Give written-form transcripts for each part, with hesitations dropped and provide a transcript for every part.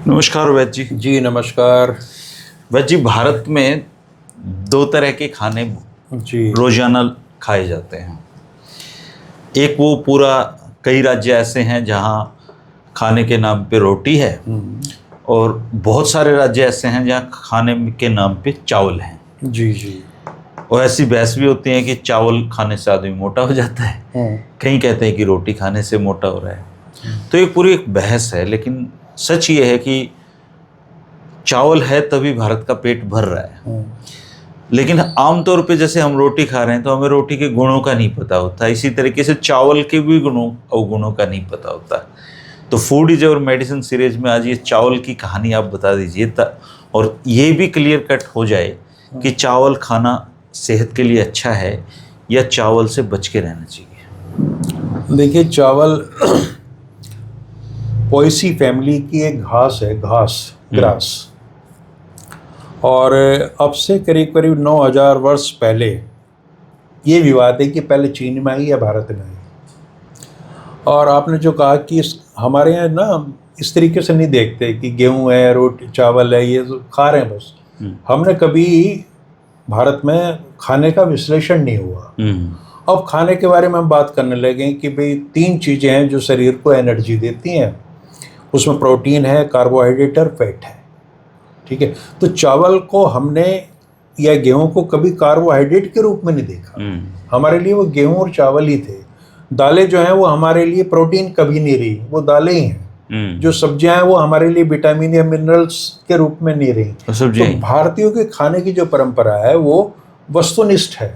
नमस्कार वैद्य जी। जी नमस्कार। वैद्य जी, भारत में दो तरह के खाने जी रोजाना खाए जाते हैं। एक वो पूरा कई राज्य ऐसे हैं जहाँ खाने के नाम पे रोटी है, और बहुत सारे राज्य ऐसे हैं जहाँ खाने के नाम पे चावल हैं। जी जी। और ऐसी बहस भी होती है कि चावल खाने से आदमी मोटा हो जाता है, कहीं कहते हैं कि रोटी खाने से मोटा हो रहा है। तो ये पूरी एक बहस है, लेकिन सच ये है कि चावल है तभी भारत का पेट भर रहा है। लेकिन आमतौर पे जैसे हम रोटी खा रहे हैं तो हमें रोटी के गुणों का नहीं पता होता, इसी तरीके से चावल के भी गुणों अवगुणों का नहीं पता होता। तो फूड इज और मेडिसिन सीरीज में आज ये चावल की कहानी आप बता दीजिए, और ये भी क्लियर कट हो जाए कि चावल खाना सेहत के लिए अच्छा है या चावल से बच के रहना चाहिए। देखिए, चावल पोएसी फैमिली की एक घास है, ग्रास। और अब से करीब करीब 9000 वर्ष पहले ये विवाद है कि पहले चीन में आई या भारत में आई। और आपने जो कहा कि हमारे यहाँ ना इस तरीके से नहीं देखते कि गेहूं है, रोटी चावल है, ये खा रहे हैं बस। हमने कभी भारत में खाने का विश्लेषण नहीं हुआ। अब खाने के बारे में हम बात करने लगे कि भाई 3 चीज़ें हैं जो शरीर को एनर्जी देती हैं। उसमें प्रोटीन है, कार्बोहाइड्रेट और फैट है। ठीक है, तो चावल को हमने या गेहूं को कभी कार्बोहाइड्रेट के रूप में नहीं देखा। हमारे लिए वो गेहूं और चावल ही थे। दालें जो हैं वो हमारे लिए प्रोटीन कभी नहीं रही, वो दालें ही हैं। जो सब्जियां हैं वो हमारे लिए विटामिन या मिनरल्स के रूप में नहीं रही। तो भारतीयों के खाने की जो परंपरा है वो वस्तुनिष्ठ है।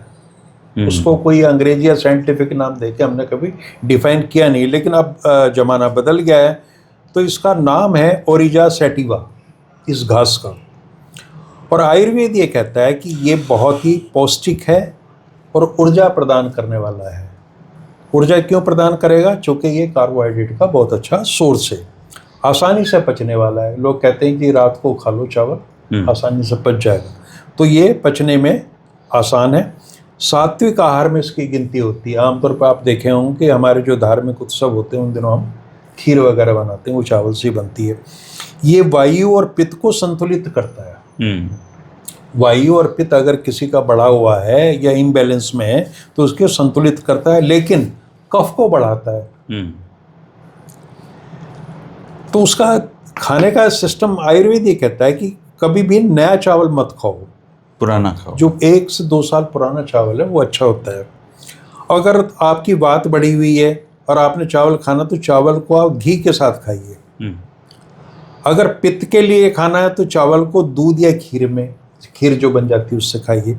उसको कोई अंग्रेजी या साइंटिफिक नाम देके हमने कभी डिफाइन किया नहीं। लेकिन अब जमाना बदल गया है, तो इसका नाम है ओरिजा सैटिवा, इस घास का। और आयुर्वेद ये कहता है कि ये बहुत ही पौष्टिक है और ऊर्जा प्रदान करने वाला है। ऊर्जा क्यों प्रदान करेगा? चूँकि ये कार्बोहाइड्रेट का बहुत अच्छा सोर्स है, आसानी से पचने वाला है। लोग कहते हैं कि रात को खा लो चावल, आसानी से पच जाएगा। तो ये पचने में आसान है। सात्विक आहार में इसकी गिनती होती है। आमतौर पर आप देखे होंगे कि हमारे जो धार्मिक उत्सव होते हैं उन दिनों हम खीर वगैरह बनाते हैं, वो चावल से बनती है। ये वायु और पित्त को संतुलित करता है। वायु और पित्त अगर किसी का बढ़ा हुआ है या इम्बैलेंस में है तो उसको संतुलित करता है, लेकिन कफ को बढ़ाता है। तो उसका खाने का सिस्टम आयुर्वेद ये कहता है कि कभी भी नया चावल मत खाओ, पुराना खाओ। जो 1 से 2 साल पुराना चावल है वो अच्छा होता है। अगर आपकी बात बढ़ी हुई है और आपने चावल खाना तो चावल को आप घी के साथ खाइए। अगर पित्त के लिए खाना है तो चावल को दूध या खीर जो बन जाती है उससे खाइए।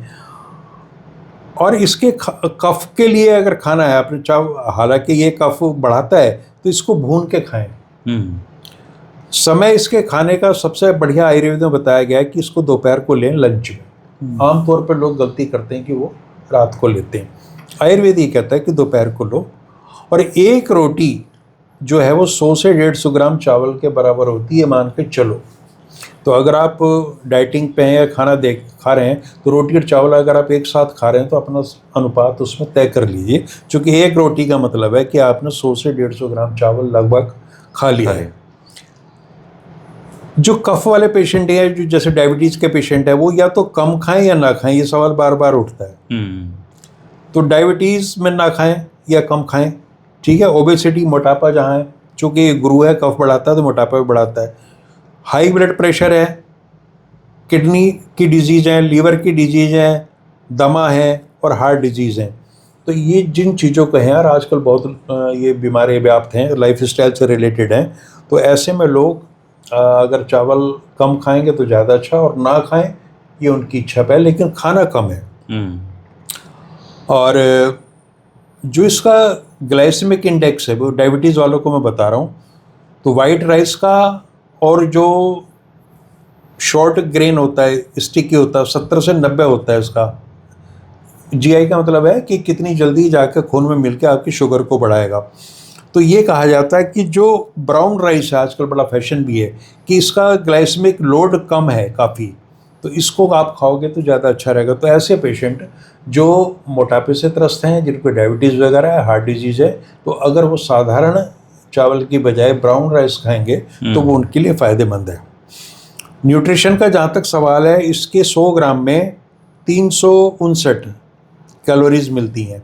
और इसके कफ के लिए अगर खाना है आपने चावल, हालांकि ये कफ बढ़ाता है, तो इसको भून के खाएं। समय इसके खाने का सबसे बढ़िया आयुर्वेद में बताया गया है कि इसको दोपहर को लें लंच में। आमतौर पर लोग गलती करते हैं कि वो रात को लेते हैं। आयुर्वेद ये कहता है कि दोपहर को लो। और एक रोटी जो है वो 100 से 150 ग्राम चावल के बराबर होती है, मान के चलो। तो अगर आप डाइटिंग पे हैं या खा रहे हैं तो रोटी और चावल अगर आप एक साथ खा रहे हैं तो अपना अनुपात उसमें तय कर लीजिए, क्योंकि एक रोटी का मतलब है कि आपने 100 से 150 ग्राम चावल लगभग खा लिया है। जो कफ वाले पेशेंट हैं, जो जैसे डायबिटीज़ के पेशेंट है, वो या तो कम खाएं या ना खाएं, ये सवाल बार बार उठता है। तो डायबिटीज़ में ना खाएं या कम खाएं, ठीक है। ओबेसिटी, मोटापा जहाँ है, चूँकि गुरु है, कफ बढ़ाता है तो मोटापा भी बढ़ाता है। हाई ब्लड प्रेशर है, किडनी की डिजीज़ है, लीवर की डिजीज़ है, दमा है और हार्ट डिजीज़ हैं। तो ये जिन चीज़ों को हैं, और आजकल बहुत ये बीमारियाँ व्याप्त हैं, लाइफस्टाइल से रिलेटेड हैं। तो ऐसे में लोग अगर चावल कम खाएंगे तो ज़्यादा अच्छा, और ना खाएं ये उनकी इच्छा पे है, लेकिन खाना कम है। और जो इसका ग्लाइसेमिक इंडेक्स है, वो डायबिटीज़ वालों को मैं बता रहा हूँ, तो वाइट राइस का और जो शॉर्ट ग्रेन होता है, स्टिकी होता है, 70 से 90 होता है इसका। जीआई का मतलब है कि कितनी जल्दी जाकर खून में मिलकर आपकी शुगर को बढ़ाएगा। तो ये कहा जाता है कि जो ब्राउन राइस है, आजकल बड़ा फैशन भी है कि इसका ग्लाइसेमिक लोड कम है काफ़ी, तो इसको आप खाओगे तो ज़्यादा अच्छा रहेगा। तो ऐसे पेशेंट जो मोटापे से त्रस्त हैं, जिनको डायबिटीज़ वगैरह है, हार्ट डिजीज़ है, तो अगर वो साधारण चावल की बजाय ब्राउन राइस खाएंगे तो वो उनके लिए फ़ायदेमंद है। न्यूट्रिशन का जहाँ तक सवाल है, इसके 100 ग्राम में 359 कैलोरीज मिलती हैं।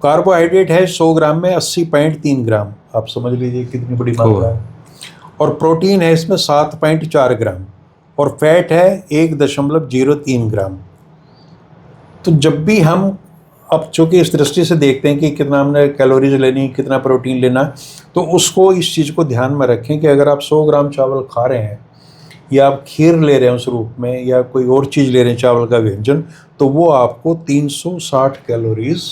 कार्बोहाइड्रेट है 100 ग्राम में 80.3 ग्राम, आप समझ लीजिए कितनी बड़ी मात्रा है। और प्रोटीन है इसमें 7.4 ग्राम और फैट है 1.03 ग्राम। तो जब भी हम अब चूँकि इस दृष्टि से देखते हैं कि कितना हमने कैलोरीज लेनी, कितना प्रोटीन लेना, तो उसको इस चीज़ को ध्यान में रखें कि अगर आप 100 ग्राम चावल खा रहे हैं या आप खीर ले रहे हैं उस रूप में या कोई और चीज़ ले रहे हैं चावल का व्यंजन, तो वो आपको 360 कैलोरीज।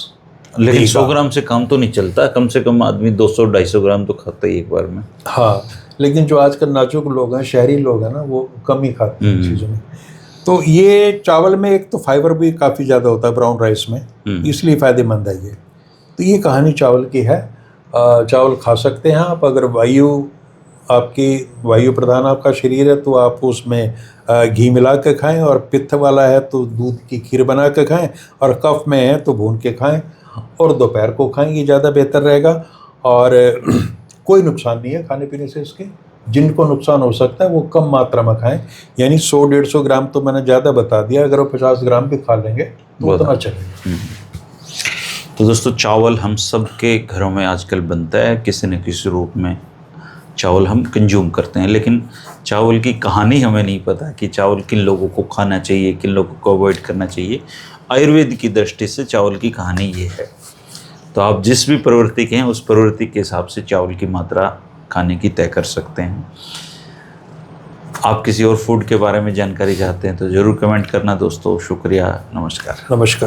लेकिन 100 ग्राम से कम तो नहीं चलता, कम से कम आदमी 200-250 ग्राम तो खाता ही एक बार में। हाँ, लेकिन जो आजकल नाजुक लोग हैं, शहरी लोग हैं ना, वो कम ही खाते हैं चीज़ों में। तो ये चावल में एक तो फाइबर भी काफ़ी ज़्यादा होता है ब्राउन राइस में, इसलिए फ़ायदेमंद है ये। तो ये कहानी चावल की है। चावल खा सकते हैं आप। अगर वायु प्रधान आपका शरीर है तो आप उसमें घी मिला के खाएं, और पित्त वाला है तो दूध की खीर बना के खाएं, और कफ में है तो भून के खाएं, और दोपहर को खाएं, ये ज़्यादा बेहतर रहेगा। और कोई नुकसान नहीं है खाने पीने से इसके। जिनको नुकसान हो सकता है वो कम मात्रा में खाएं, यानी 100-150 ग्राम तो मैंने ज़्यादा बता दिया, अगर वो 50 ग्राम भी खा लेंगे तो उतना चलेगा। तो दोस्तों, चावल हम सब के घरों में आजकल बनता है, किसी न किसी रूप में चावल हम कंज्यूम करते हैं, लेकिन चावल की कहानी हमें नहीं पता कि चावल किन लोगों को खाना चाहिए, किन लोगों को अवॉइड करना चाहिए। आयुर्वेद की दृष्टि से चावल की कहानी ये है। तो आप जिस भी प्रवृत्ति के हैं उस प्रवृत्ति के हिसाब से चावल की मात्रा खाने की तय कर सकते हैं। आप किसी और फूड के बारे में जानकारी चाहते हैं तो ज़रूर कमेंट करना दोस्तों। शुक्रिया, नमस्कार। नमस्कार।